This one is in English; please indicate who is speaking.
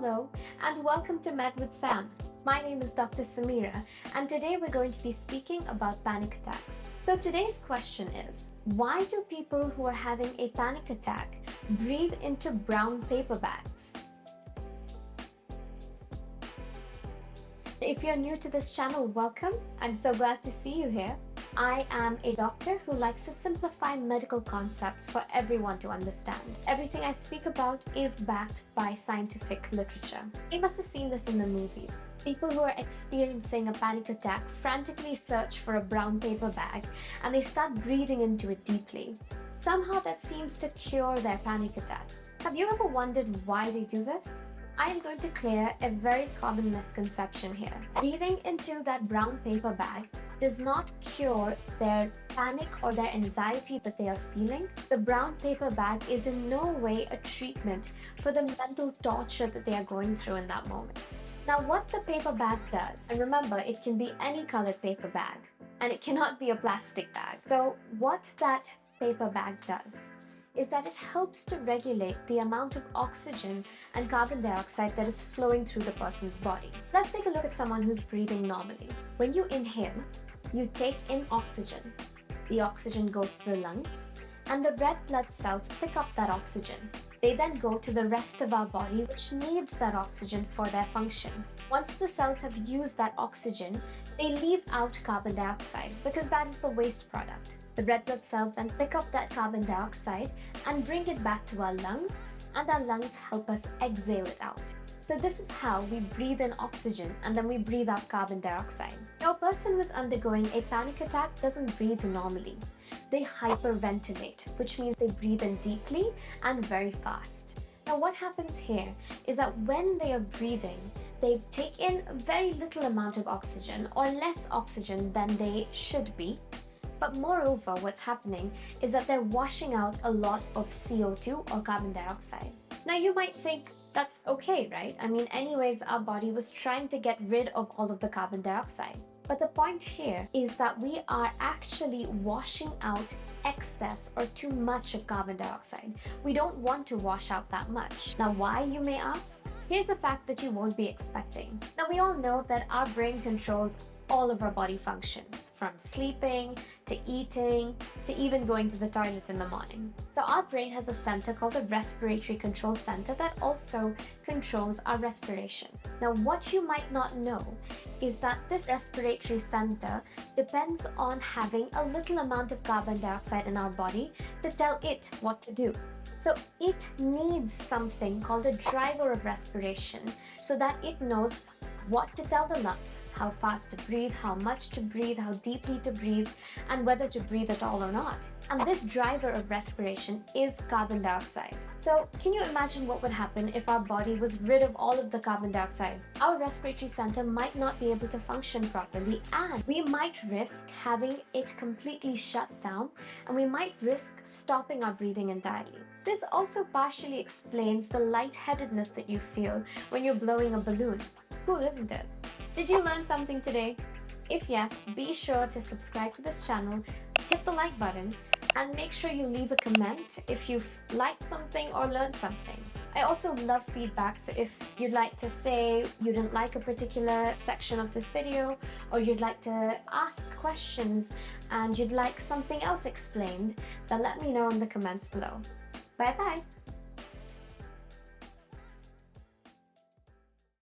Speaker 1: Hello and welcome to Med with Sam. My name is Dr. Samira and today we're going to be speaking about panic attacks. So today's question is, why do people who are having a panic attack breathe into brown paper bags? If you're new to this channel, welcome. I'm so glad to see you here. I am a doctor who likes to simplify medical concepts for everyone to understand. Everything I speak about is backed by scientific literature. You must have seen this in the movies. People who are experiencing a panic attack frantically search for a brown paper bag and they start breathing into it deeply. Somehow that seems to cure their panic attack. Have you ever wondered why they do this? I am going to clear a very common misconception here. Breathing into that brown paper bag does not cure their panic or their anxiety that they are feeling. The brown paper bag is in no way a treatment for the mental torture that they are going through in that moment. Now, what the paper bag does, and remember, it can be any colored paper bag, and it cannot be a plastic bag. So what that paper bag does is that it helps to regulate the amount of oxygen and carbon dioxide that is flowing through the person's body. Let's take a look at someone who's breathing normally. When you inhale, you take in oxygen. The oxygen goes to the lungs, and the red blood cells pick up that oxygen. They then go to the rest of our body, which needs that oxygen for their function. Once the cells have used that oxygen, they leave out carbon dioxide because that is the waste product. The red blood cells then pick up that carbon dioxide and bring it back to our lungs, and our lungs help us exhale it out. So this is how we breathe in oxygen and then we breathe out carbon dioxide. Now, a person who's undergoing a panic attack doesn't breathe normally. They hyperventilate, which means they breathe in deeply and very fast. Now, what happens here is that when they are breathing, they take in a very little amount of oxygen or less oxygen than they should be. But moreover, what's happening is that they're washing out a lot of CO2 or carbon dioxide. Now, you might think that's okay, right? I mean, anyways, our body was trying to get rid of all of the carbon dioxide. But the point here is that we are actually washing out excess or too much of carbon dioxide. We don't want to wash out that much. Now, why, you may ask? Here's a fact that you won't be expecting. Now, we all know that our brain controls all of our body functions, from sleeping to eating to even going to the toilet in the morning. So our brain has a center called the respiratory control center that also controls our respiration. Now, what you might not know is that this respiratory center depends on having a little amount of carbon dioxide in our body to tell it what to do. So it needs something called a driver of respiration so that it knows what to tell the lungs, how fast to breathe, how much to breathe, how deeply to breathe, and whether to breathe at all or not. And this driver of respiration is carbon dioxide. So can you imagine what would happen if our body was rid of all of the carbon dioxide? Our respiratory center might not be able to function properly, and we might risk having it completely shut down, and we might risk stopping our breathing entirely. This also partially explains the lightheadedness that you feel when you're blowing a balloon. Cool, isn't it? Did you learn something today? If yes, be sure to subscribe to this channel, hit the like button, and make sure you leave a comment if you've liked something or learned something. I also love feedback, so if you'd like to say you didn't like a particular section of this video, or you'd like to ask questions and you'd like something else explained, then let me know in the comments below. Bye bye!